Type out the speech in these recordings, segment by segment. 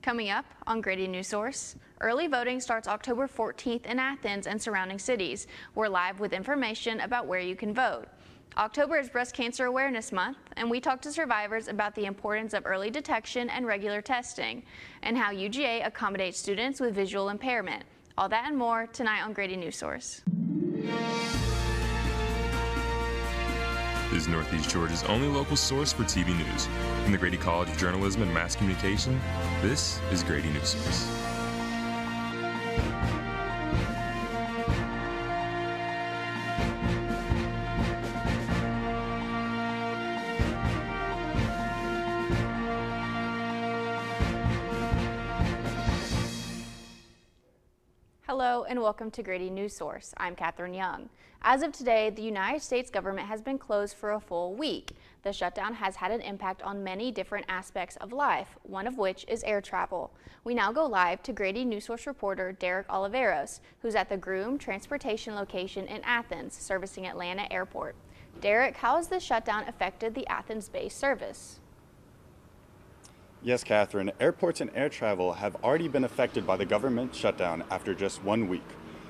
Coming up on Grady Newsource, early voting starts October 14th in Athens and surrounding cities. We're live with information about where you can vote. October is Breast Cancer Awareness Month, and we talk to survivors about the importance of early detection and regular testing, and how UGA accommodates students with visual impairment. All that and more tonight on Grady Newsource. This is Northeast Georgia's only local source for TV news. From the Grady College of Journalism and Mass Communication, this is Grady Newsource. Hello and welcome to Grady Newsource. I'm Catherine Young. As of today, the United States government has been closed for a full week. The shutdown has had an impact on many different aspects of life, one of which is air travel. We now go live to Grady Newsource reporter Derek Oliveros, who's at the Groom Transportation location in Athens, servicing Atlanta Airport. Derek, how has this shutdown affected the Athens-based service? Yes, Catherine, airports and air travel have already been affected by the government shutdown after just 1 week,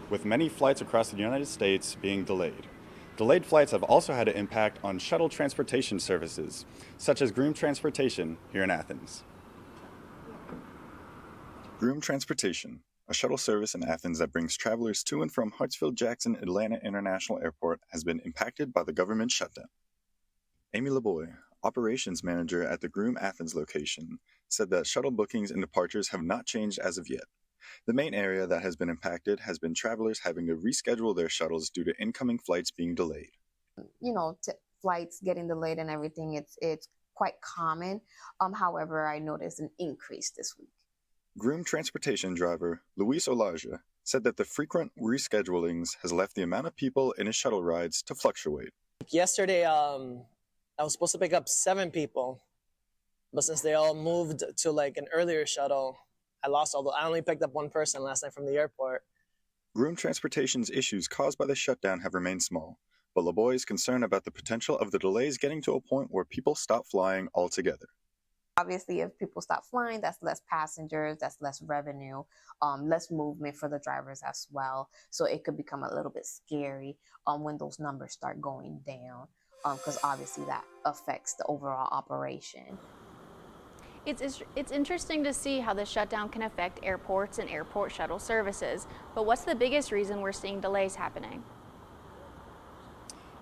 with many flights across the United States being delayed. Delayed flights have also had an impact on shuttle transportation services, such as Groom Transportation here in Athens. Groom Transportation, a shuttle service in Athens that brings travelers to and from Hartsfield-Jackson Atlanta International Airport, has been impacted by the government shutdown. Amy LeBoy, operations manager at the Groom Athens location, said that shuttle bookings and departures have not changed as of yet. The main area that has been impacted has been travelers having to reschedule their shuttles due to incoming flights being delayed. Flights getting delayed and everything, it's quite common. However, I noticed an increase this week. Groom Transportation driver Luis Olaja said that the frequent reschedulings has left the amount of people in his shuttle rides to fluctuate. Yesterday, I was supposed to pick up 7 people, but since they all moved to an earlier shuttle, I only picked up 1 person last night from the airport. Groom Transportation's issues caused by the shutdown have remained small, but LeBoy is concerned about the potential of the delays getting to a point where people stop flying altogether. Obviously, if people stop flying, that's less passengers, that's less revenue, less movement for the drivers as well. So it could become a little bit scary when those numbers start going down, because obviously that affects the overall operation. It's interesting to see how the shutdown can affect airports and airport shuttle services, but what's the biggest reason we're seeing delays happening?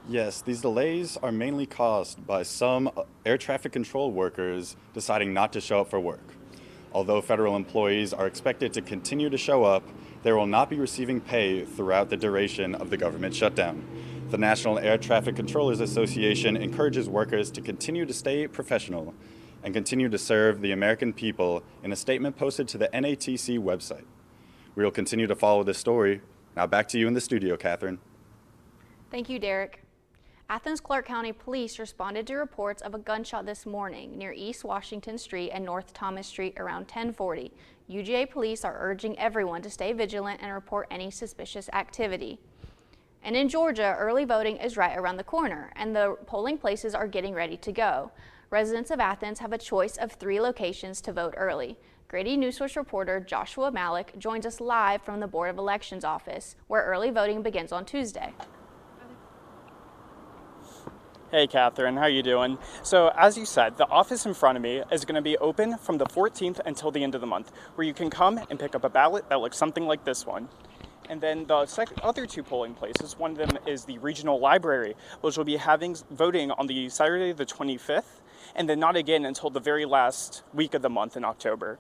Yes, these delays are mainly caused by some air traffic control workers deciding not to show up for work. Although federal employees are expected to continue to show up, they will not be receiving pay throughout the duration of the government shutdown. The National Air Traffic Controllers Association encourages workers to continue to stay professional and continue to serve the American people in a statement posted to the NATC website. We will continue to follow this story. Now back to you in the studio, Catherine. Thank you, Derek. Athens-Clarke County Police responded to reports of a gunshot this morning near East Washington Street and North Thomas Street around 10:40. UGA police are urging everyone to stay vigilant and report any suspicious activity. And in Georgia, early voting is right around the corner, and the polling places are getting ready to go. Residents of Athens have a choice of 3 locations to vote early. Grady Newsource reporter Joshua Malik joins us live from the Board of Elections office, where early voting begins on Tuesday. Hey Catherine, how you doing? So as you said, the office in front of me is going to be open from the 14th until the end of the month, where you can come and pick up a ballot that looks something like this one. And then the other 2 polling places, one of them is the regional library, which will be having voting on the Saturday the 25th, and then not again until the very last week of the month in October.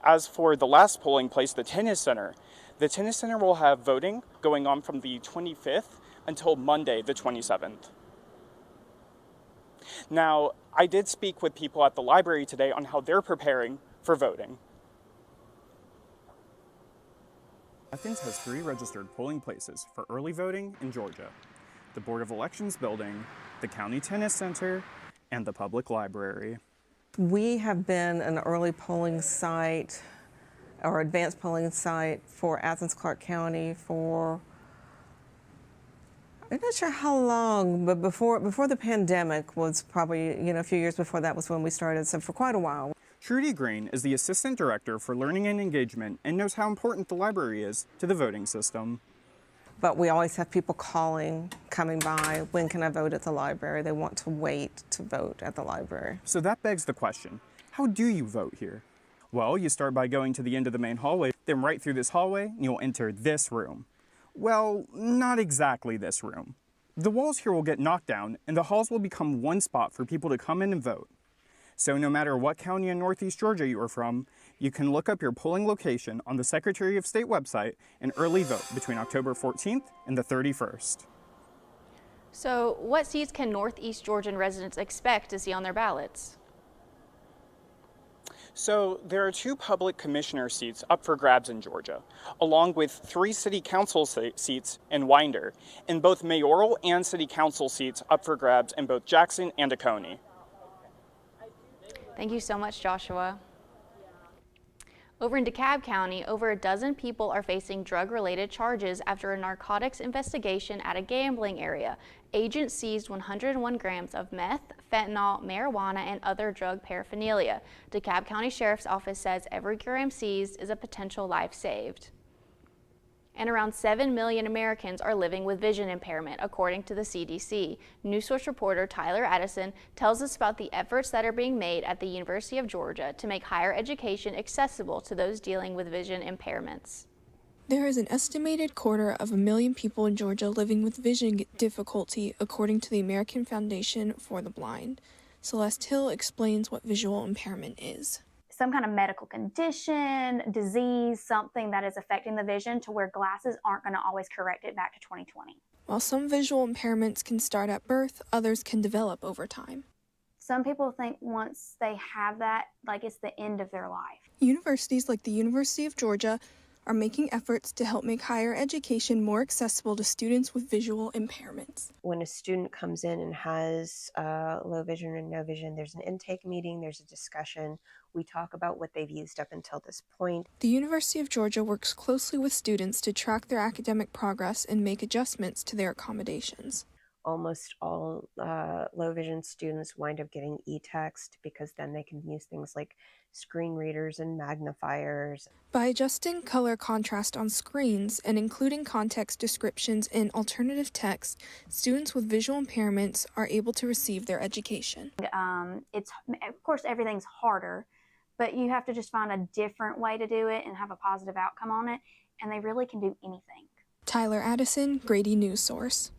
As for the last polling place, the tennis center will have voting going on from the 25th until Monday the 27th. Now, I did speak with people at the library today on how they're preparing for voting. Athens has 3 registered polling places for early voting in Georgia: the Board of Elections building, the County Tennis Center, and the Public Library. We have been an early polling site or advanced polling site for Athens-Clarke County for I'm not sure how long, but before the pandemic was probably, a few years before that was when we started, so for quite a while. Trudy Green is the Assistant Director for Learning and Engagement and knows how important the library is to the voting system. But we always have people calling, coming by, when can I vote at the library? They want to wait to vote at the library. So that begs the question, how do you vote here? Well, you start by going to the end of the main hallway, then right through this hallway, you'll enter this room. Well, not exactly this room. The walls here will get knocked down, and the halls will become one spot for people to come in and vote. So no matter what county in Northeast Georgia you are from, you can look up your polling location on the Secretary of State website and early vote between October 14th and the 31st. So what seats can Northeast Georgian residents expect to see on their ballots? So there are 2 public commissioner seats up for grabs in Georgia, along with 3 city council seats in Winder, and both mayoral and city council seats up for grabs in both Jackson and Oconee. Thank you so much, Joshua. Over in DeKalb County, over a dozen people are facing drug-related charges after a narcotics investigation at a gambling area. Agents seized 101 grams of meth, fentanyl, marijuana, and other drug paraphernalia. DeKalb County Sheriff's Office says every gram seized is a potential life saved. And around 7 million Americans are living with vision impairment, according to the CDC. Newsource reporter Tyler Addison tells us about the efforts that are being made at the University of Georgia to make higher education accessible to those dealing with vision impairments. There is an estimated 250,000 people in Georgia living with vision difficulty, according to the American Foundation for the Blind. Celeste Hill explains what visual impairment is. Some kind of medical condition, disease, something that is affecting the vision to where glasses aren't going to always correct it back to 20/20. While some visual impairments can start at birth, others can develop over time. Some people think once they have that, like it's the end of their life. Universities like the University of Georgia are making efforts to help make higher education more accessible to students with visual impairments. When a student comes in and has low vision or no vision, there's an intake meeting, there's a discussion. We talk about what they've used up until this point. The University of Georgia works closely with students to track their academic progress and make adjustments to their accommodations. Almost all low vision students wind up getting e-text because then they can use things like screen readers and magnifiers. By adjusting color contrast on screens and including context descriptions in alternative text, students with visual impairments are able to receive their education. It's, of course, everything's harder, but you have to just find a different way to do it and have a positive outcome on it, and they really can do anything. Tyler Addison, Grady Newsource.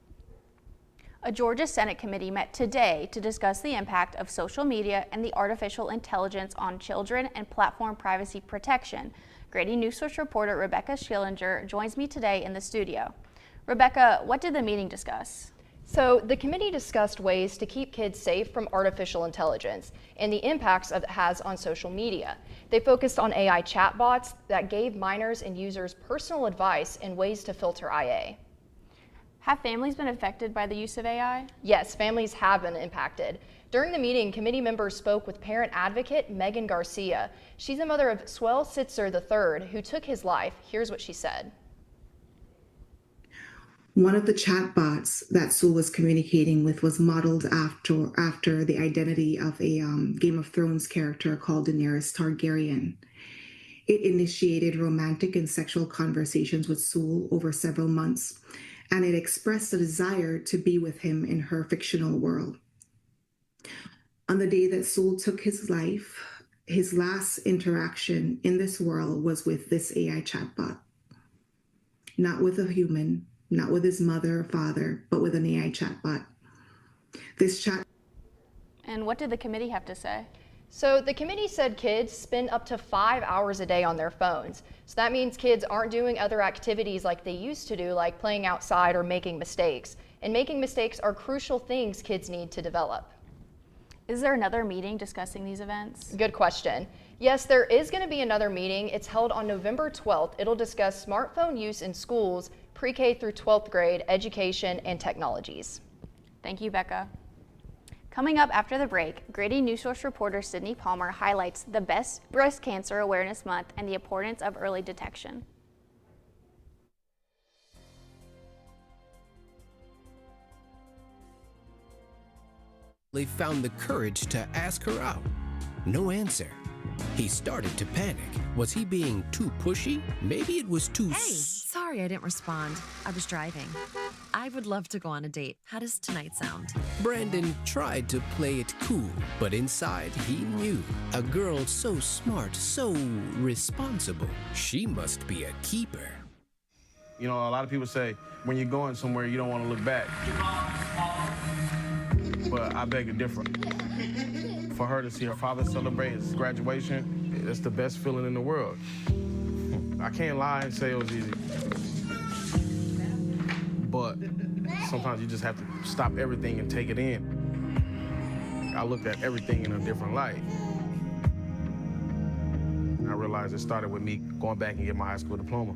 A Georgia Senate committee met today to discuss the impact of social media and the artificial intelligence on children and platform privacy protection. Grady Newsource reporter Rebecca Schillinger joins me today in the studio. Rebecca, what did the meeting discuss? So the committee discussed ways to keep kids safe from artificial intelligence and the impacts it has on social media. They focused on AI chatbots that gave minors and users personal advice and ways to filter IA. Have families been affected by the use of AI? Yes, families have been impacted. During the meeting, committee members spoke with parent advocate Megan Garcia. She's the mother of Swell Sitzer III, who took his life. Here's what she said. One of the chatbots that Sewell was communicating with was modeled after the identity of a Game of Thrones character called Daenerys Targaryen. It initiated romantic and sexual conversations with Sewell over several months, and it expressed a desire to be with him in her fictional world. On the day that Sewell took his life, his last interaction in this world was with this AI chatbot. Not with a human, not with his mother or father, but with an AI chatbot. This chat. And what did the committee have to say? So the committee said kids spend up to 5 hours a day on their phones. So that means kids aren't doing other activities like they used to do, like playing outside or making mistakes. And making mistakes are crucial things kids need to develop. Is there another meeting discussing these events? Good question. Yes, there is going to be another meeting. It's held on November 12th. It'll discuss smartphone use in schools, pre-K through 12th grade, education, and technologies. Thank you, Becca. Coming up after the break, Grady Newsource reporter Sydney Palmer highlights the Best Breast Cancer Awareness Month and the importance of early detection. They found the courage to ask her out. No answer. He started to panic. Was he being too pushy? Maybe it was too... Hey, sorry I didn't respond. I was driving. I would love to go on a date. How does tonight sound? Brandon tried to play it cool, but inside he knew. A girl so smart, so responsible. She must be a keeper. You know, a lot of people say, when you're going somewhere, you don't want to look back. But I beg to differ. For her to see her father celebrate his graduation, that's the best feeling in the world. I can't lie and say it was easy. But sometimes you just have to stop everything and take it in. I looked at everything in a different light. I realized it started with me going back and getting my high school diploma.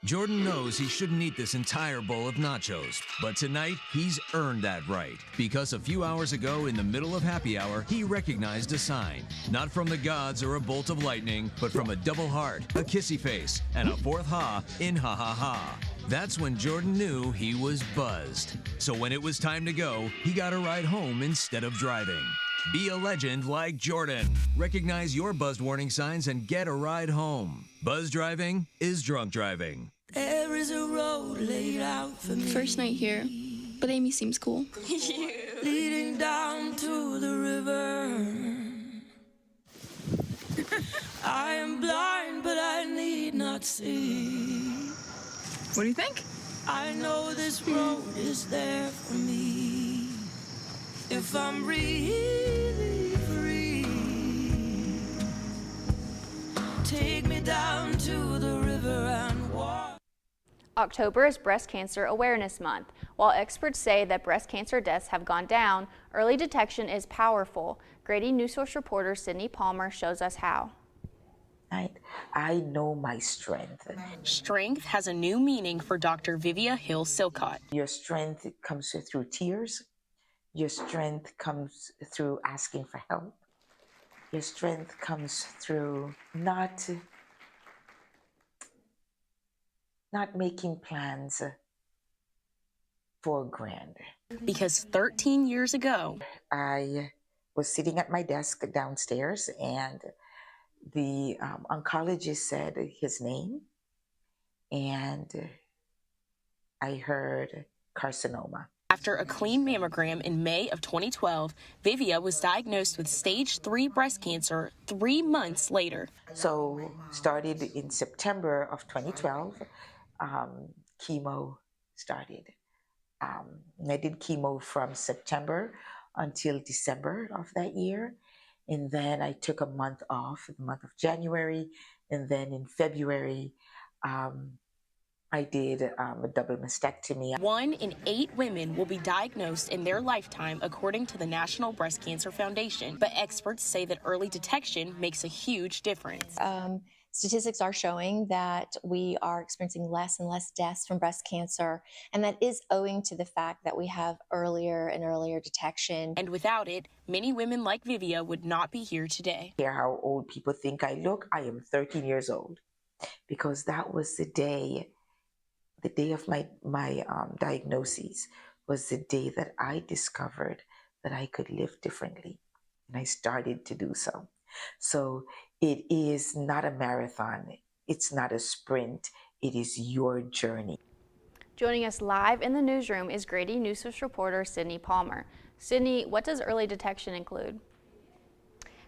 Jordan knows he shouldn't eat this entire bowl of nachos, but tonight he's earned that right. Because a few hours ago, in the middle of happy hour, he recognized a sign. Not from the gods or a bolt of lightning, but from a double heart, a kissy face, and a fourth ha in ha ha ha. That's when Jordan knew he was buzzed. So when it was time to go, he got a ride home instead of driving. Be a legend like Jordan. Recognize your buzzed warning signs and get a ride home. Buzz driving is drunk driving. There is a road laid out for me. First night here, but Amy seems cool. Leading down to the river. I am blind, but I need not see. What do you think? I know this road is there for me. If I'm really free, take me down to the river and walk. October is Breast Cancer Awareness Month. While experts say that breast cancer deaths have gone down, early detection is powerful. Grady Newsource reporter Sydney Palmer shows us how. I know my strength. Strength has a new meaning for Dr. Vivia Hill-Silcott. Your strength comes through tears. Your strength comes through asking for help. Your strength comes through not making plans for grand. Because 13 years ago, I was sitting at my desk downstairs and the oncologist said his name and I heard carcinoma. After a clean mammogram in May of 2012, Vivia was diagnosed with stage 3 breast cancer 3 months later. So started in September of 2012, chemo started. I did chemo from September until December of that year. And then I took a month off, the month of January. And then in February, I did a double mastectomy. 1 in 8 women will be diagnosed in their lifetime, according to the National Breast Cancer Foundation. But experts say that early detection makes a huge difference. Statistics are showing that we are experiencing less and less deaths from breast cancer, and that is owing to the fact that we have earlier and earlier detection. And without it, many women like Vivia would not be here today. Hear how old people think I look. I am 13 years old because that was the day of my diagnosis was the day that I discovered that I could live differently, and I started to do so. So it is not a marathon. It's not a sprint. It is your journey. Joining us live in the newsroom is Grady Newsource reporter Sydney Palmer. Sydney, what does early detection include?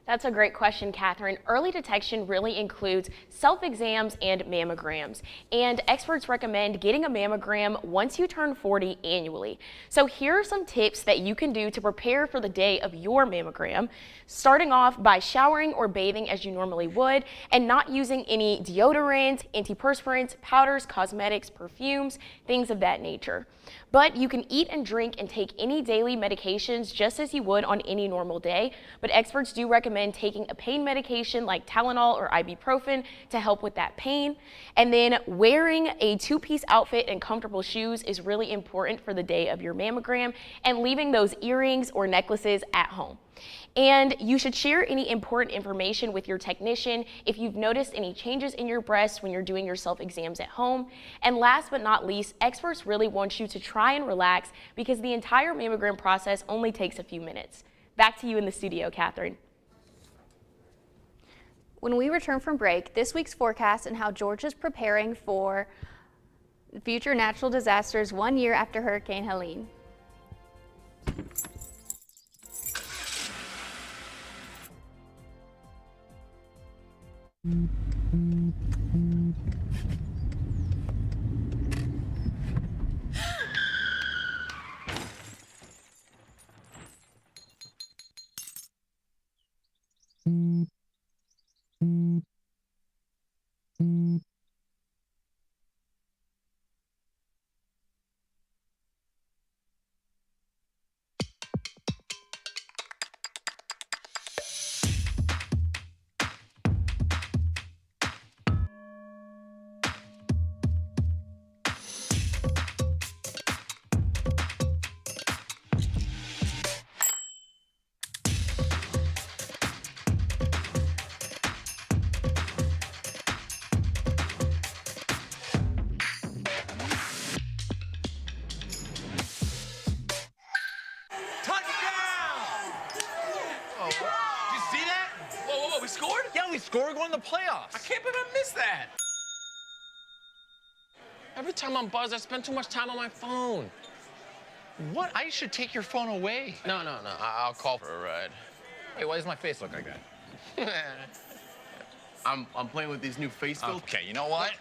That's a great question, Catherine. Early detection really includes self-exams and mammograms. And experts recommend getting a mammogram once you turn 40 annually. So here are some tips that you can do to prepare for the day of your mammogram. Starting off by showering or bathing as you normally would and not using any deodorant, antiperspirants, powders, cosmetics, perfumes, things of that nature. But you can eat and drink and take any daily medications just as you would on any normal day. But experts do recommend taking a pain medication like Tylenol or ibuprofen to help with that pain. And then wearing a 2-piece outfit and comfortable shoes is really important for the day of your mammogram, and leaving those earrings or necklaces at home. And you should share any important information with your technician if you've noticed any changes in your breasts when you're doing your self-exams at home. And last but not least, experts really want you to try and relax because the entire mammogram process only takes a few minutes. Back to you in the studio, Catherine. When we return from break, this week's forecast and how Georgia's preparing for future natural disasters 1 year after Hurricane Helene. We scored? Yeah, we scored going to the playoffs. I can't believe I missed that. Every time I'm buzzed, I spend too much time on my phone. What? I should take your phone away. No. I'll call for a ride. Hey, why does my face look like that? I'm playing with these new face filters. Okay, you know what?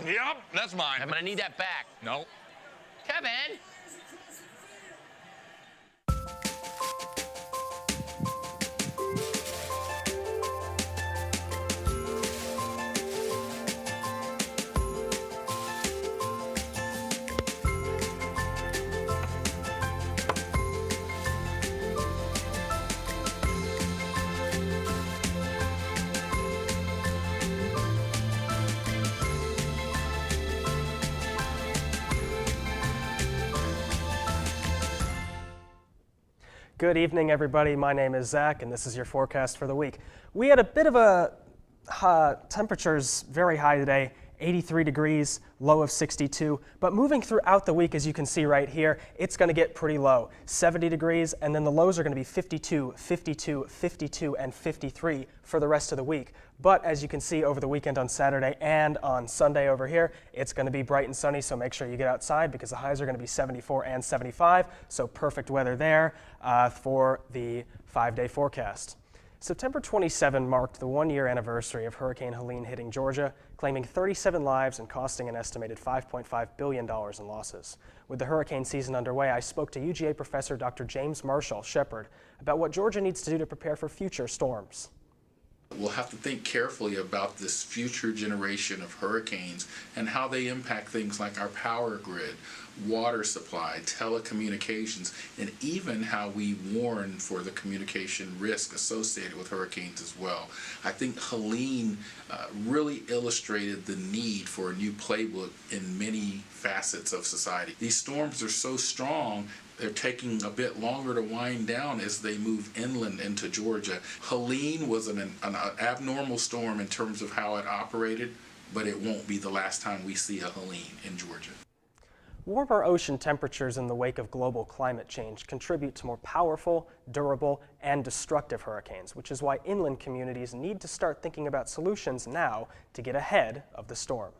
Yep, that's mine. I'm gonna need that back. No. Kevin! Good evening, everybody. My name is Zach, and this is your forecast for the week. We had a bit of a temperatures very high today, 83 degrees, low of 62. But moving throughout the week, as you can see right here, it's going to get pretty low, 70 degrees, and then the lows are going to be 52, 52, 52, and 53 for the rest of the week. But as you can see over the weekend on Saturday and on Sunday over here, it's going to be bright and sunny, so make sure you get outside because the highs are going to be 74 and 75, so perfect weather there for the 5-day forecast. September 27 marked the 1-year anniversary of Hurricane Helene hitting Georgia, claiming 37 lives and costing an estimated $5.5 billion in losses. With the hurricane season underway, I spoke to UGA professor Dr. James Marshall Shepard about what Georgia needs to do to prepare for future storms. We'll have to think carefully about this future generation of hurricanes and how they impact things like our power grid, water supply, telecommunications, and even how we warn for the communication risk associated with hurricanes as well. I think Helene really illustrated the need for a new playbook in many facets of society. These storms are so strong, they're taking a bit longer to wind down as they move inland into Georgia. Helene was an abnormal storm in terms of how it operated, but it won't be the last time we see a Helene in Georgia. Warmer ocean temperatures in the wake of global climate change contribute to more powerful, durable, and destructive hurricanes, which is why inland communities need to start thinking about solutions now to get ahead of the storm.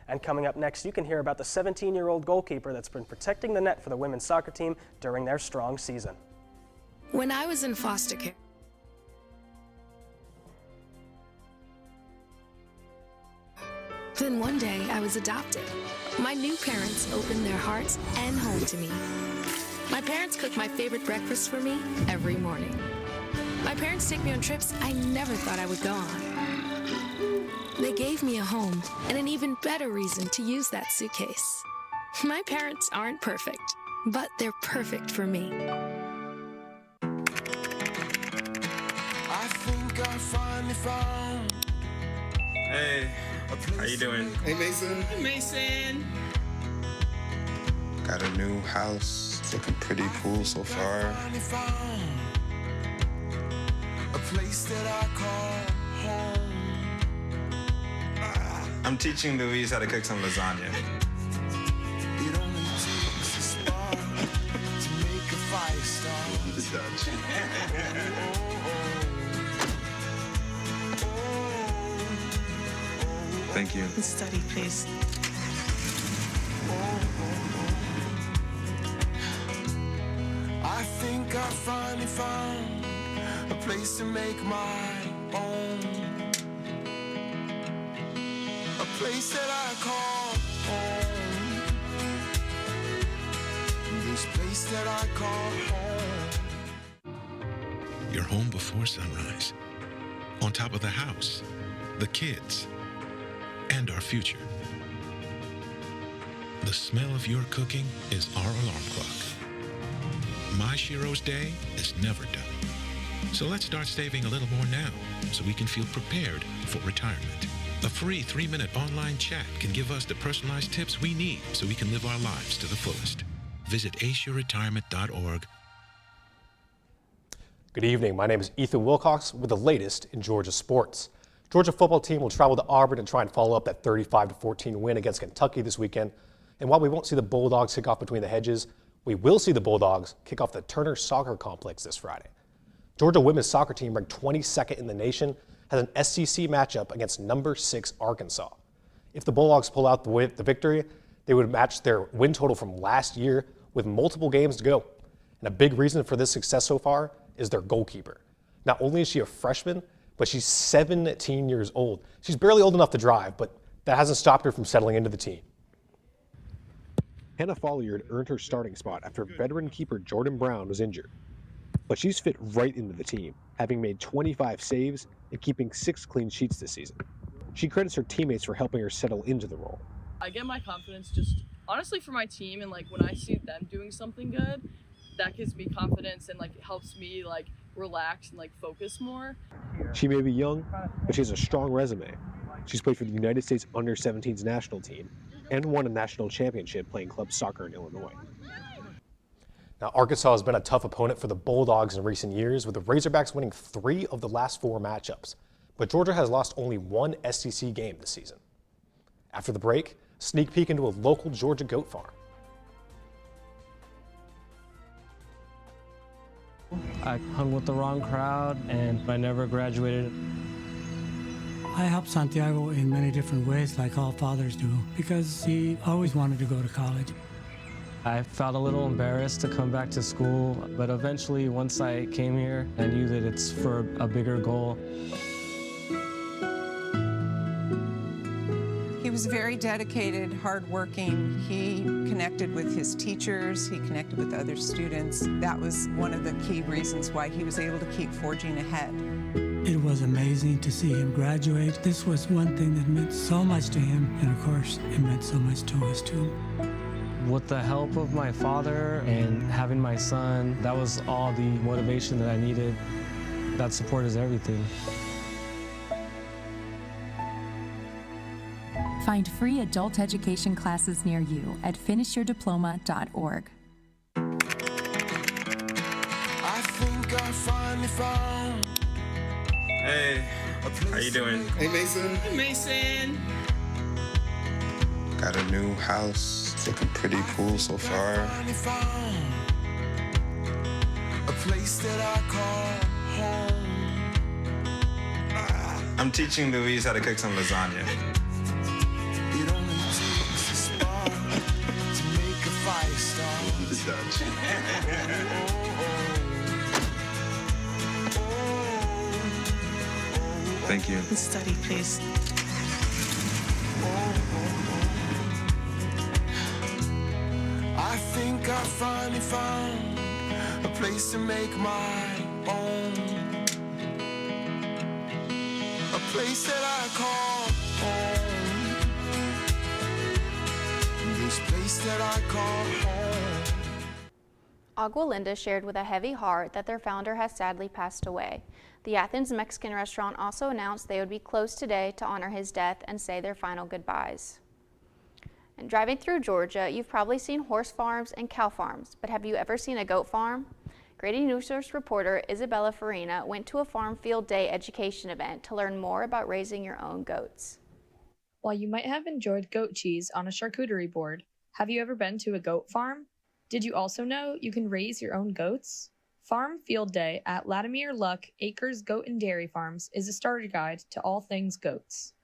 And coming up next, you can hear about the 17-year-old goalkeeper that's been protecting the net for the women's soccer team during their strong season. When I was in foster care, then one day I was adopted. My new parents opened their hearts and home to me. My parents cook my favorite breakfast for me every morning. My parents take me on trips I never thought I would go on. They gave me a home and an even better reason to use that suitcase. My parents aren't perfect, but they're perfect for me. I think I finally found. Hey, how you doing? Hey, Mason. Hey, Mason. Got a new house. It's looking pretty cool so far. A place that I call home. I'm teaching Louise how to cook some lasagna. It only takes a spark to make a fire start. The Dutch. Thank you. Study, please. I think I finally found a place to make my own. A place that I call home. This place that I call home. You're home before sunrise. On top of the house, the kids, and our future. The smell of your cooking is our alarm clock. My Shiro's day is never done. So let's start saving a little more now so we can feel prepared for retirement. A free 3-minute online chat can give us the personalized tips we need so we can live our lives to the fullest. Visit aceyourretirement.org. Good evening. My name is Ethan Wilcox with the latest in Georgia sports. Georgia football team will travel to Auburn and try and follow up that 35-14 win against Kentucky this weekend. And while we won't see the Bulldogs kick off between the hedges, we will see the Bulldogs kick off the Turner Soccer Complex this Friday. Georgia women's soccer team, ranked 22nd in the nation, has an SEC matchup against number 6 Arkansas. If the Bulldogs pull out the victory, they would match their win total from last year with multiple games to go. And a big reason for this success so far is their goalkeeper. Not only is she a freshman, but she's 17 years old. She's barely old enough to drive, but that hasn't stopped her from settling into the team. Hannah Folliard earned her starting spot after veteran keeper Jordan Brown was injured. But she's fit right into the team, having made 25 saves and keeping 6 clean sheets this season. She credits her teammates for helping her settle into the role. I get my confidence just honestly for my team, and like when I see them doing something good, that gives me confidence and like it helps me like relax and like focus more. She may be young, but she has a strong resume. She's played for the United States Under-17s national team and won a national championship playing club soccer in Illinois. Now, Arkansas has been a tough opponent for the Bulldogs in recent years, with the Razorbacks winning 3 of the last 4 matchups. But Georgia has lost only 1 SEC game this season. After the break, sneak peek into a local Georgia goat farm. I hung with the wrong crowd and I never graduated. I helped Santiago in many different ways, like all fathers do, because he always wanted to go to college. I felt a little embarrassed to come back to school, but eventually once I came here, I knew that it's for a bigger goal. He was very dedicated, hardworking. He connected with his teachers. He connected with other students. That was one of the key reasons why he was able to keep forging ahead. It was amazing to see him graduate. This was one thing that meant so much to him, and of course, it meant so much to us too. With the help of my father and having my son, that was all the motivation that I needed. That support is everything. Find free adult education classes near you at finishyourdiploma.org. I think I finally found. Hey, how you doing? Hey, Mason. Mason. Got a new house. It's looking pretty cool so far. Finally found a place that I call home. I'm teaching Louise how to cook some lasagna. It only takes a spark to make a fire start. The Dutch. Thank you. Study, please. I think I finally found a place to make my own. A place that I call home. This place that I call home. Agua Linda shared with a heavy heart that their founder has sadly passed away. The Athens Mexican restaurant also announced they would be closed today to honor his death and say their final goodbyes. And driving through Georgia, you've probably seen horse farms and cow farms, but have you ever seen a goat farm? Grady Newsource reporter Isabella Farina went to a farm field day education event to learn more about raising your own goats. While you might have enjoyed goat cheese on a charcuterie board, have you ever been to a goat farm? Did you also know you can raise your own goats? Farm Field Day at Latimer Luck Acres Goat and Dairy Farms is a starter guide to all things goats.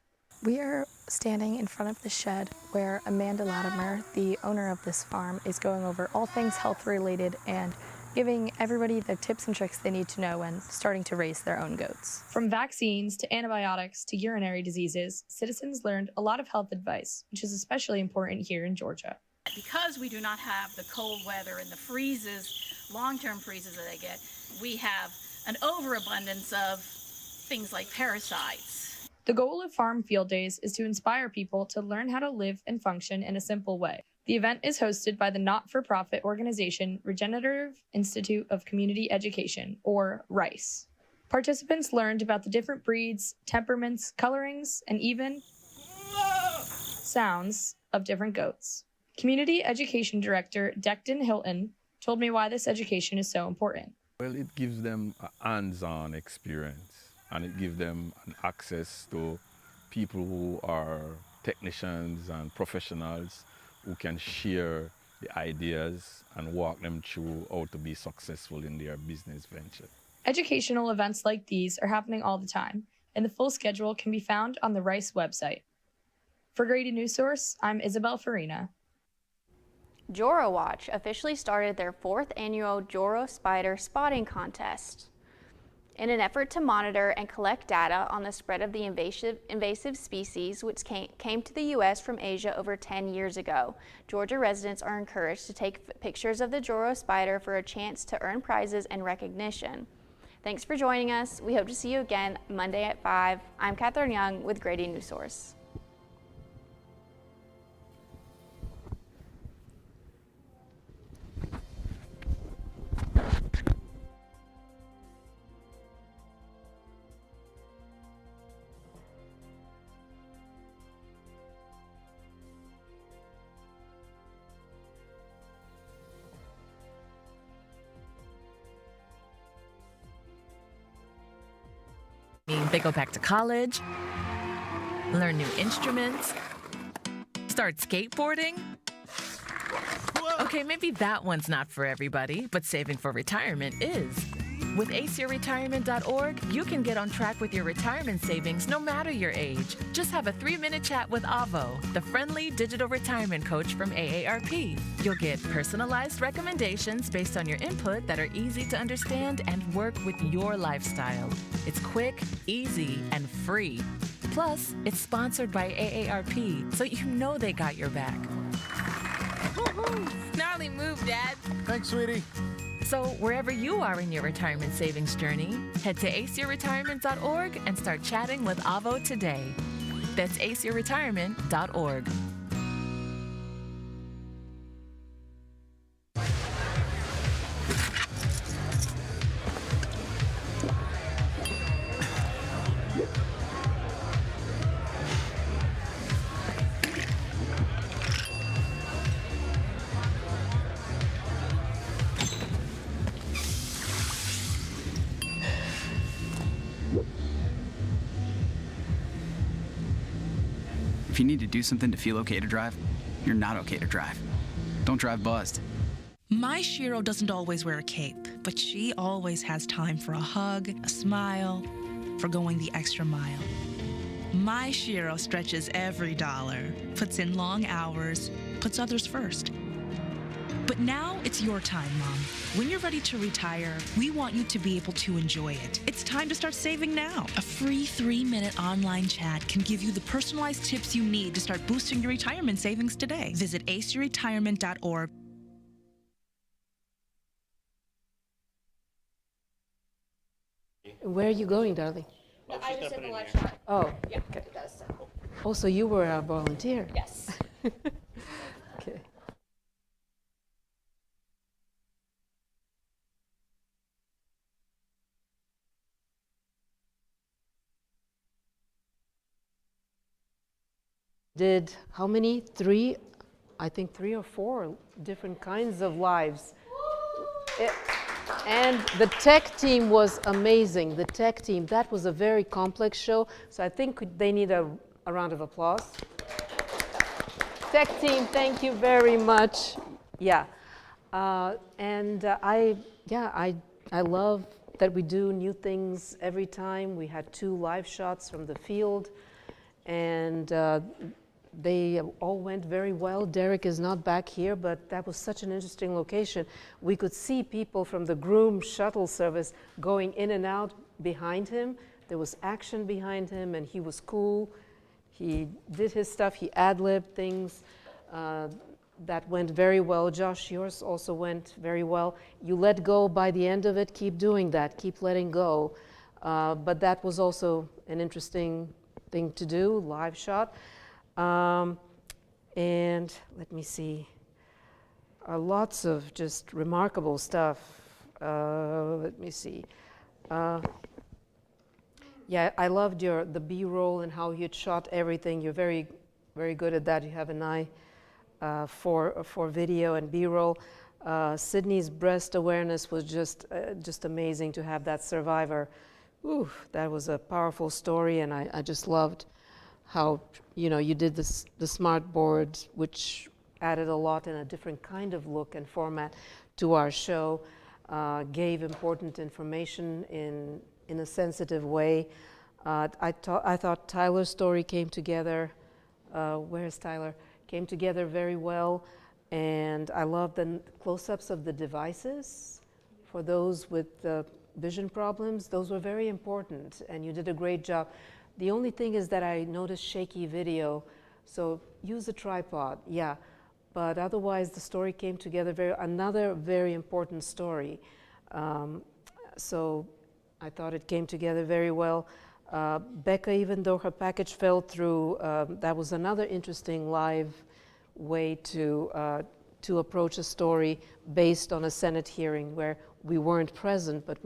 We are standing in front of the shed where Amanda Latimer, the owner of this farm, is going over all things health related and giving everybody the tips and tricks they need to know when starting to raise their own goats. From vaccines to antibiotics to urinary diseases, citizens learned a lot of health advice, which is especially important here in Georgia. Because we do not have the cold weather and the freezes, long-term freezes that they get, we have an overabundance of things like parasites. The goal of Farm Field Days is to inspire people to learn how to live and function in a simple way. The event is hosted by the not-for-profit organization Regenerative Institute of Community Education, or RICE. Participants learned about the different breeds, temperaments, colorings, and even sounds of different goats. Community Education Director Decton Hilton told me why this education is so important. Well, it gives them a hands-on experience, and it gives them an access to people who are technicians and professionals who can share the ideas and walk them through how to be successful in their business venture. Educational events like these are happening all the time, and the full schedule can be found on the RICE website. For Grady Newsource, I'm Isabel Farina. Joro Watch officially started their 4th annual Joro Spider Spotting Contest. In an effort to monitor and collect data on the spread of the invasive species which came to the U.S. from Asia over 10 years ago, Georgia residents are encouraged to take pictures of the Joro spider for a chance to earn prizes and recognition. Thanks for joining us. We hope to see you again Monday at 5. I'm Catherine Young with Grady Newsource. They go back to college, learn new instruments, start skateboarding. Okay, maybe that one's not for everybody, but saving for retirement is. With aceyourretirement.org, you can get on track with your retirement savings no matter your age. Just have a 3-minute chat with Avo, the friendly digital retirement coach from AARP. You'll get personalized recommendations based on your input that are easy to understand and work with your lifestyle. It's quick, easy, and free. Plus, it's sponsored by AARP, so you know they got your back. Gnarly move, Dad. Thanks, sweetie. So wherever you are in your retirement savings journey, head to aceyourretirement.org and start chatting with Avo today. That's aceyourretirement.org. If you need to do something to feel okay to drive, you're not okay to drive. Don't drive buzzed. My Shiro doesn't always wear a cape, but she always has time for a hug, a smile, for going the extra mile. My Shiro stretches every dollar, puts in long hours, puts others first. But now it's your time, Mom. When you're ready to retire, we want you to be able to enjoy it. It's time to start saving now. A free 3-minute online chat can give you the personalized tips you need to start boosting your retirement savings today. Visit aceyourretirement.org. Where are you going, darling? No, I just did the live shot. Oh, Yeah, okay. it does. Oh, so you were a volunteer? Yes. Okay. Did how many? 3? I think 3 or 4 different kinds of lives. And the tech team was amazing. The tech team, that was a very complex show. So I think they need a round of applause. Tech team, thank you very much. Yeah. I love that we do new things every time. We had 2 live shots from the field. and they all went very well. Derek is not back here, but that was such an interesting location. We could see people from the groom shuttle service going in and out behind him. There was action behind him, and he was cool. He did his stuff. He ad-libbed things. That went very well. Josh, yours also went very well. You let go by the end of it. Keep doing that. Keep letting go. But that was also an interesting thing to do, live shot. And let me see, lots of just remarkable stuff. Let me see. Yeah, I loved the B-roll and how you'd shot everything. You're very, very good at that. You have an eye for video and B-roll. Sydney's breast awareness was just amazing to have that survivor. Ooh, that was a powerful story, and I just loved how you did the smart board, which added a lot in a different kind of look and format to our show, gave important information in a sensitive way. I thought Tyler's story came together. Where's Tyler? Came together very well, and I love the close-ups of the devices for those with vision problems. Those were very important, and you did a great job. The only thing is that I noticed shaky video, so use a tripod, yeah. But otherwise, the story came together another very important story. So I thought it came together very well. Becca, even though her package fell through, that was another interesting live way to approach a story based on a Senate hearing where we weren't present, but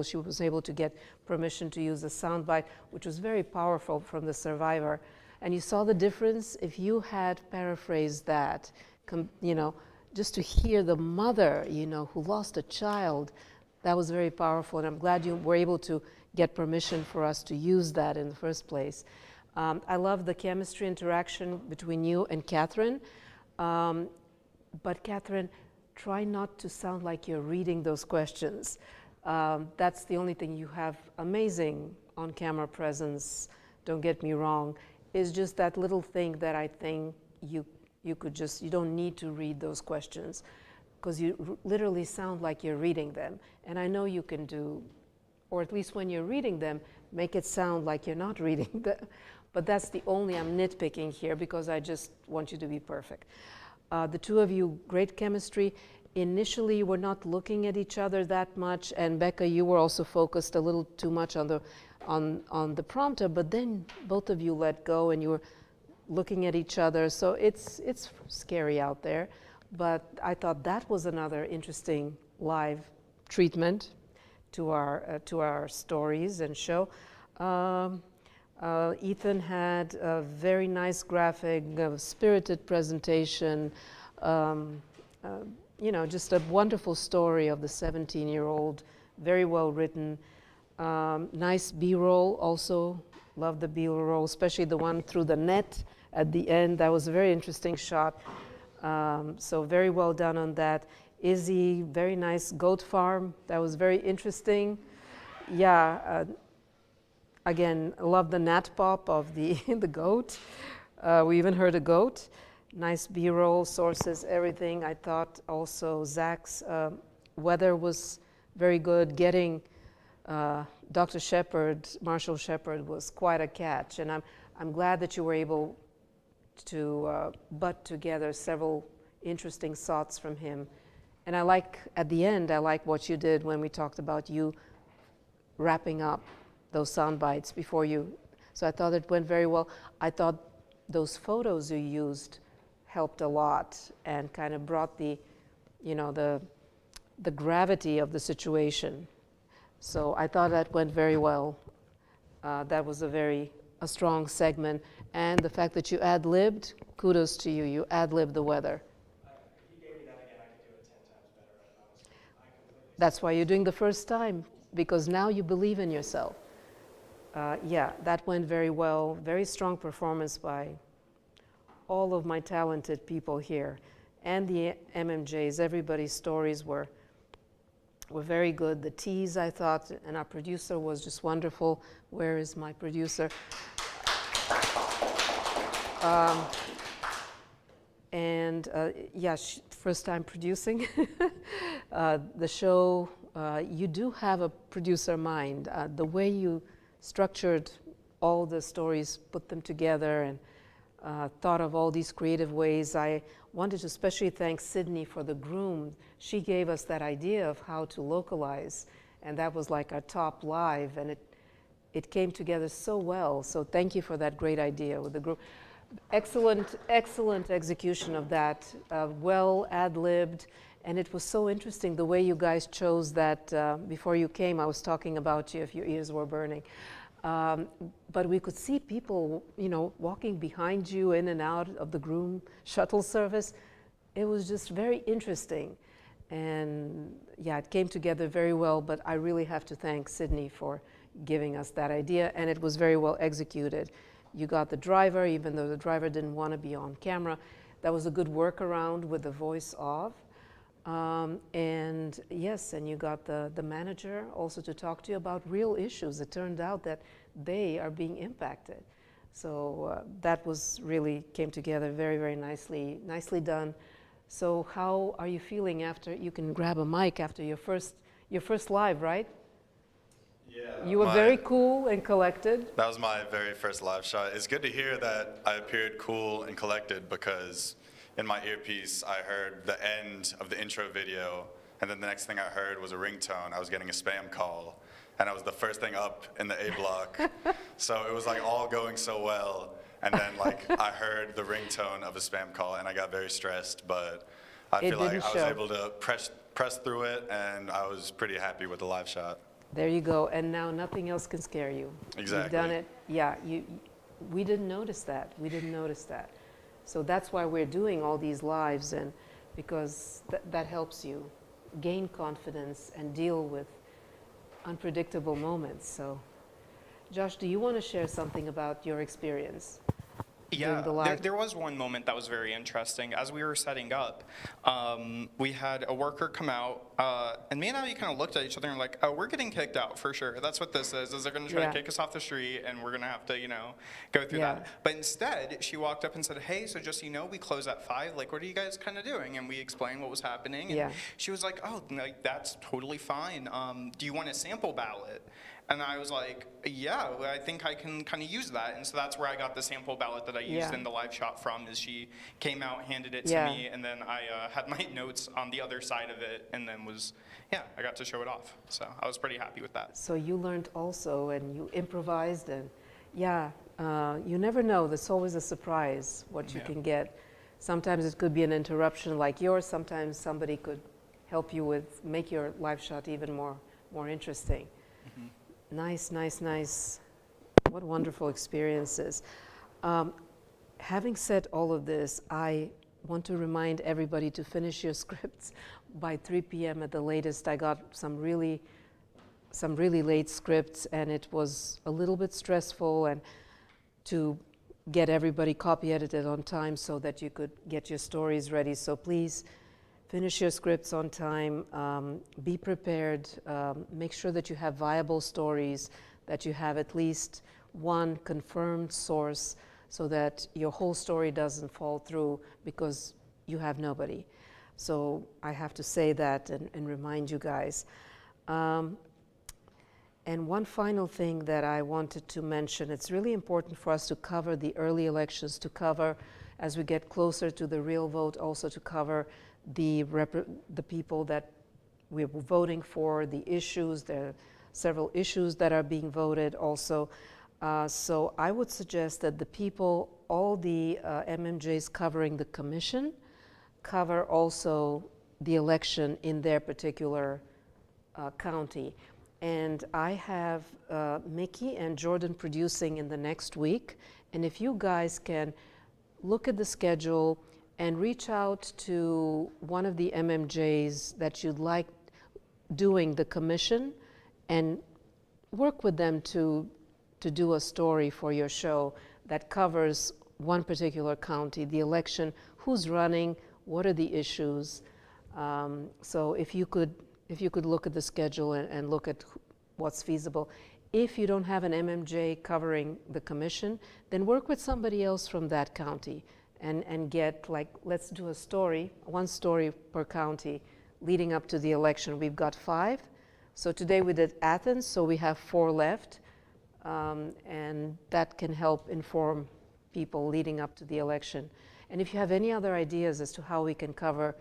she was able to get permission to use a soundbite, which was very powerful from the survivor. And you saw the difference if you had paraphrased that, just to hear the mother, who lost a child, that was very powerful. And I'm glad you were able to get permission for us to use that in the first place. I love the chemistry interaction between you and Catherine. But Catherine, try not to sound like you're reading those questions. That's the only thing. You have amazing on-camera presence, don't get me wrong. It's just that little thing that I think you don't need to read those questions, because you literally sound like you're reading them. And I know you can do, or at least when you're reading them, make it sound like you're not reading them. But that's the only, I'm nitpicking here because I just want you to be perfect. The two of you, great chemistry. Initially, you were not looking at each other that much, and Becca, you were also focused a little too much on the prompter, but then both of you let go and you were looking at each other, so it's scary out there. But I thought that was another interesting live treatment to our stories and show. Ethan had a very nice graphic, spirited presentation, just a wonderful story of the 17-year-old, very well written. Nice B-roll also, loved the B-roll, especially the one through the net at the end. That was a very interesting shot. So very well done on that. Izzy, very nice goat farm. That was very interesting. Yeah. Again, I love the nat pop of the goat. We even heard a goat. Nice B-roll, sources, everything. I thought also Zach's weather was very good. Getting Dr. Shepard, Marshall Shepard, was quite a catch. And I'm glad that you were able to butt together several interesting thoughts from him. And at the end, I like what you did when we talked about you wrapping up those sound bites before you. So I thought it went very well. I thought those photos you used helped a lot and kind of brought the gravity of the situation. So I thought that went very well. That was a strong segment. And the fact that you ad-libbed, kudos to you. You ad-libbed the weather. If you gave me that again, I could do it 10 times better. That's why you're doing the first time, because now you believe in yourself. Yeah, that went very well. Very strong performance by all of my talented people here. And the MMJs, everybody's stories were very good. The tease, I thought, and our producer was just wonderful. Where is my producer? Yeah, first time producing the show. You do have a producer mind. The way you structured all the stories, put them together, and thought of all these creative ways. I wanted to especially thank Sydney for the groom. She gave us that idea of how to localize, and that was like our top live, and it came together so well. So thank you for that great idea with the groom. Excellent execution of that, well ad-libbed, and it was so interesting the way you guys chose that. Before you came, I was talking about you if your ears were burning. But we could see people, walking behind you in and out of the groom shuttle service. It was just very interesting. And yeah, it came together very well, but I really have to thank Sydney for giving us that idea, and it was very well executed. You got the driver, even though the driver didn't want to be on camera. That was a good workaround with the voice off. And yes, and you got the manager also to talk to you about real issues. It turned out that they are being impacted. So that was really came together very, very nicely done. So how are you feeling after, you can grab a mic after your first live, right? Yeah. You were very cool and collected. That was my very first live shot. It's good to hear that I appeared cool and collected, because in my earpiece I heard the end of the intro video, and then the next thing I heard was a ringtone. I was getting a spam call, and I was the first thing up in the A block. So it was like all going so well, and then like I heard the ringtone of a spam call, and I got very stressed, but I feel like I was able to press through it, and I was pretty happy with the live shot. There you go, and now nothing else can scare you. Exactly. You've done it. Yeah, we didn't notice that. So that's why we're doing all these lives, and because that helps you gain confidence and deal with unpredictable moments. So, Josh, do you want to share something about your experience? Yeah, there was one moment that was very interesting. As we were setting up, we had a worker come out, and me and Abby kind of looked at each other and were like, oh, we're getting kicked out for sure. That's what this is they're going to try to kick us off the street, and we're going to have to, go through that. But instead, she walked up and said, hey, so just so you know, we close at 5. Like, what are you guys kind of doing? And we explained what was happening. And she was like, oh, that's totally fine. Do you want a sample ballot? And I was like, yeah, I think I can kind of use that. And so that's where I got the sample ballot that I used in the live shot from, is she came out, handed it to me, and then I had my notes on the other side of it, and then I got to show it off. So I was pretty happy with that. So you learned also, and you improvised, and you never know. There's always a surprise what you can get. Sometimes it could be an interruption like yours. Sometimes somebody could help you make your live shot even more interesting. Nice. What wonderful experiences. Having said all of this, I want to remind everybody to finish your scripts by 3 p.m. at the latest. I got some really late scripts, and it was a little bit stressful, and to get everybody copy edited on time so that you could get your stories ready. So please finish your scripts on time, be prepared, make sure that you have viable stories, that you have at least one confirmed source so that your whole story doesn't fall through because you have nobody. So I have to say that and remind you guys. And one final thing that I wanted to mention, it's really important for us to cover the early elections, to cover as we get closer to the real vote, also to cover the people that we're voting for, the issues. There are several issues that are being voted also. So I would suggest that the people, all the MMJs covering the commission, cover also the election in their particular county. And I have Mickey and Jordan producing in the next week. And if you guys can look at the schedule and reach out to one of the MMJs that you'd like doing the commission and work with them to do a story for your show that covers one particular county, the election, who's running, what are the issues. So if you could look at the schedule and look at what's feasible. If you don't have an MMJ covering the commission, then work with somebody else from that county and get, like, let's do a story, one story per county leading up to the election. We've got 5. So today we did Athens, so we have 4 left. And that can help inform people leading up to the election. And if you have any other ideas as to how we can cover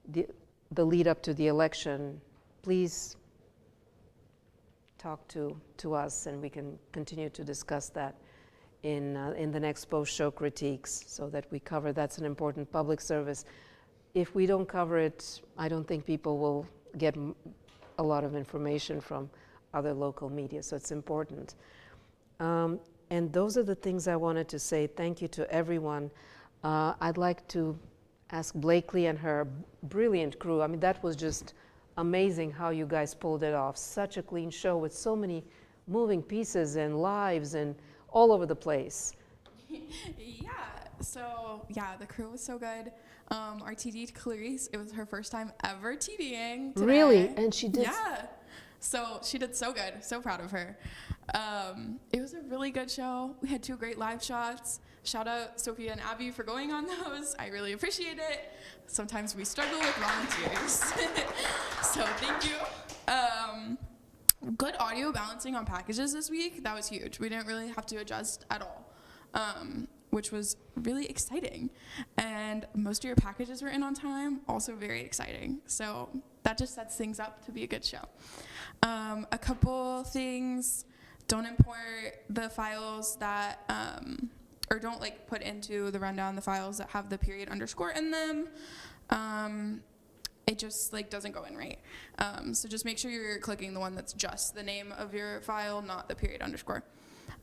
the lead up to the election, please talk to us, and we can continue to discuss that in the next post-show critiques, so that we cover. That's an important public service. If we don't cover it, I don't think people will get a lot of information from other local media, so it's important. And those are the things I wanted to say. Thank you to everyone. I'd like to ask Blakely and her brilliant crew. I mean, that was just amazing how you guys pulled it off. Such a clean show with so many moving pieces and lives and all over the place. Yeah, the crew was so good. Our TD Clarice, it was her first time ever TDing today. Really? And she did? Yeah. So she did so good. So proud of her. It was a really good show. We had 2 great live shots. Shout out Sophia and Abby for going on those. I really appreciate it. Sometimes we struggle with volunteers. So thank you. Good audio balancing on packages this week. That was huge. We didn't really have to adjust at all, which was really exciting. And most of your packages were in on time, also very exciting. So that just sets things up to be a good show. A couple things: don't import the files that, or don't like put into the rundown the files that have the period underscore in them. It just like doesn't go in right. So just make sure you're clicking the one that's just the name of your file, not the period underscore.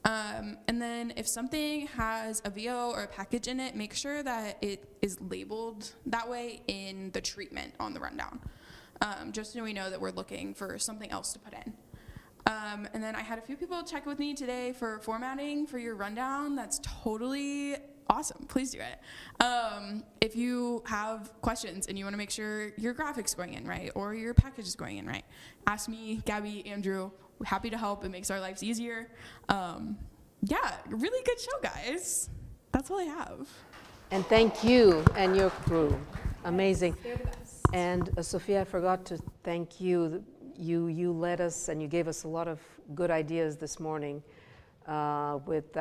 And then if something has a VO or a package in it, make sure that it is labeled that way in the treatment on the rundown. Just so we know that we're looking for something else to put in. And then I had a few people check with me today for formatting for your rundown. That's totally awesome. Please do it. If you have questions and you want to make sure your graphics going in right or your package is going in right, ask me, Gabby, Andrew. We're happy to help. It makes our lives easier. Yeah, really good show, guys. That's all I have. And thank you and your crew. Amazing. They're the best. And Sophia, I forgot to thank you. You led us and you gave us a lot of good ideas this morning. I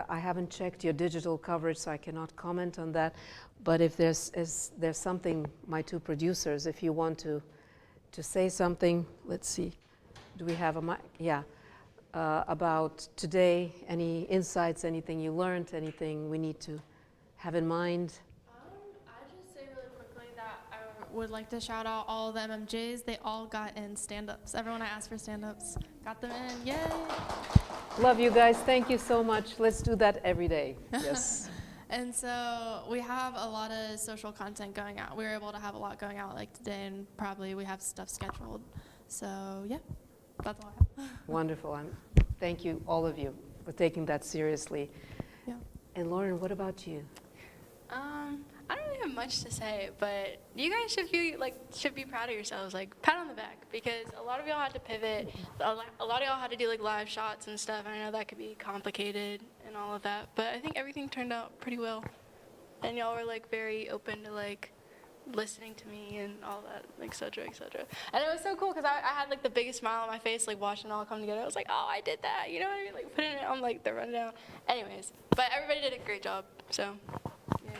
haven't checked your digital coverage, so I cannot comment on that. But if there's something, my 2 producers, if you want to say something, let's see. Do we have a mic? Yeah. About today, any insights, anything you learned, anything we need to have in mind? I'd just say really quickly that I would like to shout out all the MMJs. They all got in stand-ups. Everyone I asked for stand-ups got them in. Yay! Love you guys. Thank you so much. Let's do that every day. Yes. And so we have a lot of social content going out. We were able to have a lot going out like today, and probably we have stuff scheduled. So yeah, that's all I have. Wonderful. Thank you, all of you, for taking that seriously. Yeah. And Lauren, what about you? I don't really have much to say, but you guys should be proud of yourselves, like pat on the back, because a lot of y'all had to pivot. A lot of y'all had to do like live shots and stuff. I know that could be complicated and all of that, but I think everything turned out pretty well. And y'all were like very open to like listening to me and all that, et cetera, et cetera. And it was so cool because I had like the biggest smile on my face, like watching it all come together. I was like, oh, I did that, you know what I mean? Like putting it on like the rundown. Anyways, but everybody did a great job, so yeah.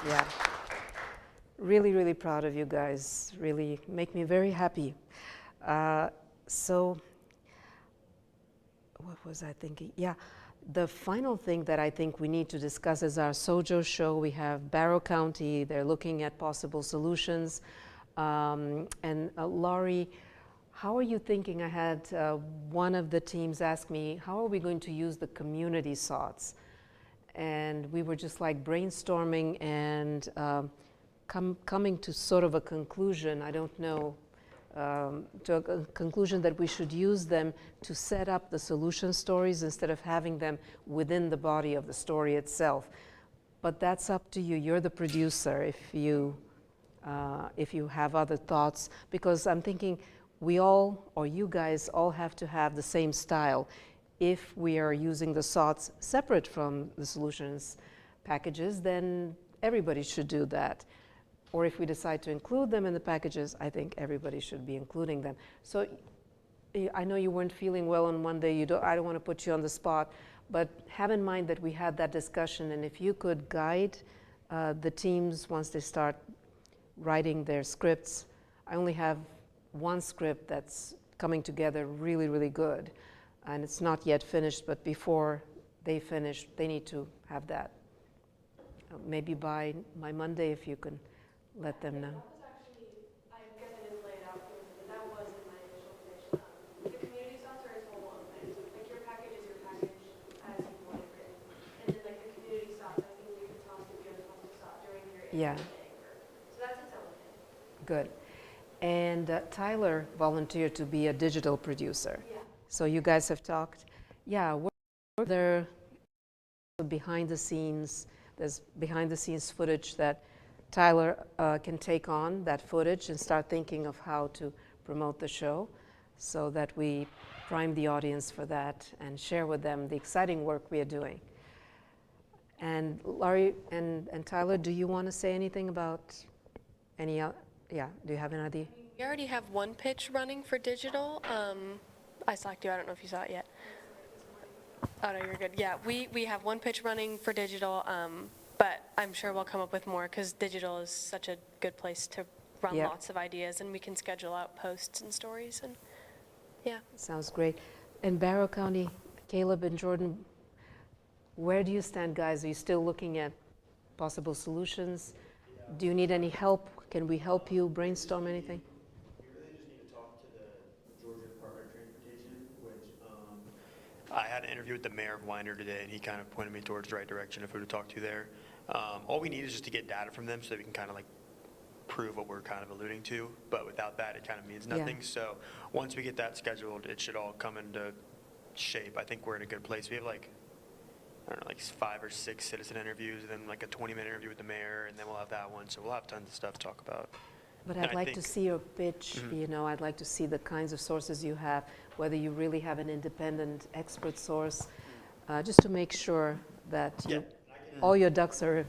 Yeah. Really, really proud of you guys. Really make me very happy. So, what was I thinking? Yeah. The final thing that I think we need to discuss is our Sojo show. We have Barrow County. They're looking at possible solutions. And Laurie, how are you thinking? I had one of the teams ask me, how are we going to use the community SOTs? And we were just like brainstorming and coming to sort of a conclusion. I don't know, to a conclusion that we should use them to set up the solution stories instead of having them within the body of the story itself. But that's up to you. You're the producer if you have other thoughts, because I'm thinking we all, or you guys, all have to have the same style. If we are using the thoughts separate from the solutions packages, then everybody should do that. Or if we decide to include them in the packages, I think everybody should be including them. So I know you weren't feeling well on Monday. I don't want to put you on the spot, but have in mind that we had that discussion, and if you could guide the teams once they start writing their scripts. I only have one script that's coming together really, really good, and it's not yet finished, but before they finish, they need to have that. Maybe by Monday, if you can let them know. Yeah. So that's its own thing. Good. And Tyler volunteered to be a digital producer. Yeah. So you guys have talked. Yeah, we're there behind the scenes. There's behind the scenes footage that Tyler can take on that footage and start thinking of how to promote the show so that we prime the audience for that and share with them the exciting work we are doing. And Laurie and Tyler, do you want to say anything about any other? Yeah, do you have an idea? We already have one pitch running for digital. I slacked you, I don't know if you saw it yet. Oh no, you're good. Yeah, we have one pitch running for digital, but I'm sure we'll come up with more because digital is such a good place to run lots of ideas, and we can schedule out posts and stories, and yeah. Sounds great. In Barrow County, Caleb and Jordan, where do you stand, guys? Are you still looking at possible solutions? Yeah. Do you need any help? Can we help you brainstorm anything? We really just need to talk to the Georgia Department of Transportation, which I had an interview with the mayor of Winder today, and he kind of pointed me towards the right direction of who to talk to there. All we need is just to get data from them so that we can kind of like prove what we're kind of alluding to, but without that, it kind of means nothing. Yeah. So once we get that scheduled, it should all come into shape. I think we're in a good place. We have like, I don't know, like 5 or 6 citizen interviews, and then like a 20-minute interview with the mayor, and then we'll have that one. So we'll have tons of stuff to talk about. But I'd like to see your pitch, you know, I'd like to see the kinds of sources you have, whether you really have an independent expert source, just to make sure that all your ducks are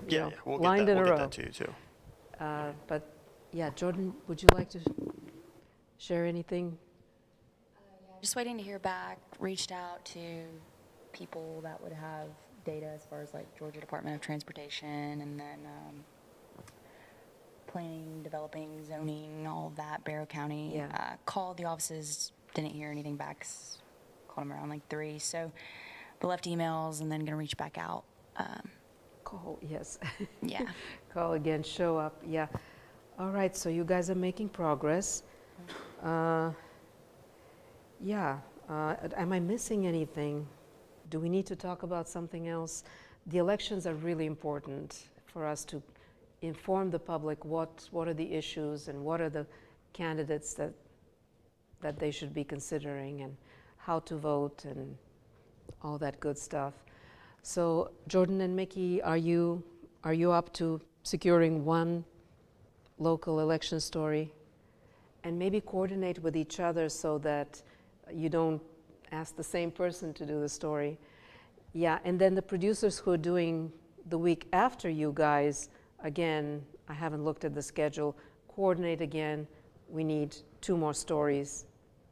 we'll lined in a row. We'll get that too. But yeah, Jordan, would you like to share anything? Just waiting to hear back. Reached out to people that would have data as far as like Georgia Department of Transportation, and then planning, developing, zoning, all of that, Barrow County. Yeah. Called the offices, didn't hear anything back. Called them around like 3, so they left emails, and then gonna reach back out. Call, yes. Yeah. Call again, show up, yeah. All right, so you guys are making progress. Am I missing anything? Do we need to talk about something else? The elections are really important for us to inform the public what are the issues and what are the candidates that they should be considering and how to vote and all that good stuff. So Jordan and Mickey, are you up to securing one local election story? And maybe coordinate with each other so that you don't ask the same person to do the story. Yeah, and then the producers who are doing the week after you guys, again, I haven't looked at the schedule, coordinate again. We need 2 more stories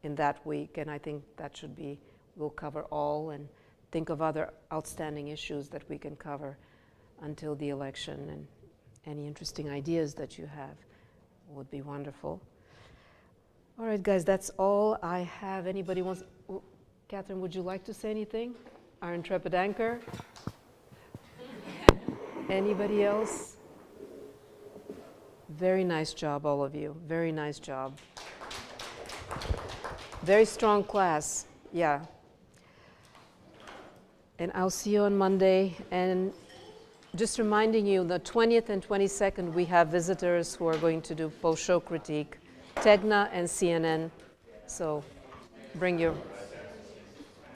in that week, and I think that should be, we'll cover all and think of other outstanding issues that we can cover until the election, and any interesting ideas that you have would be wonderful. All right, guys, that's all I have. Anybody wants, Catherine, would you like to say anything? Our intrepid anchor? Anybody else? Very nice job, all of you. Very nice job. Very strong class, yeah. And I'll see you on Monday. And just reminding you, the 20th and 22nd, we have visitors who are going to do post-show critique, Tegna and CNN. So bring your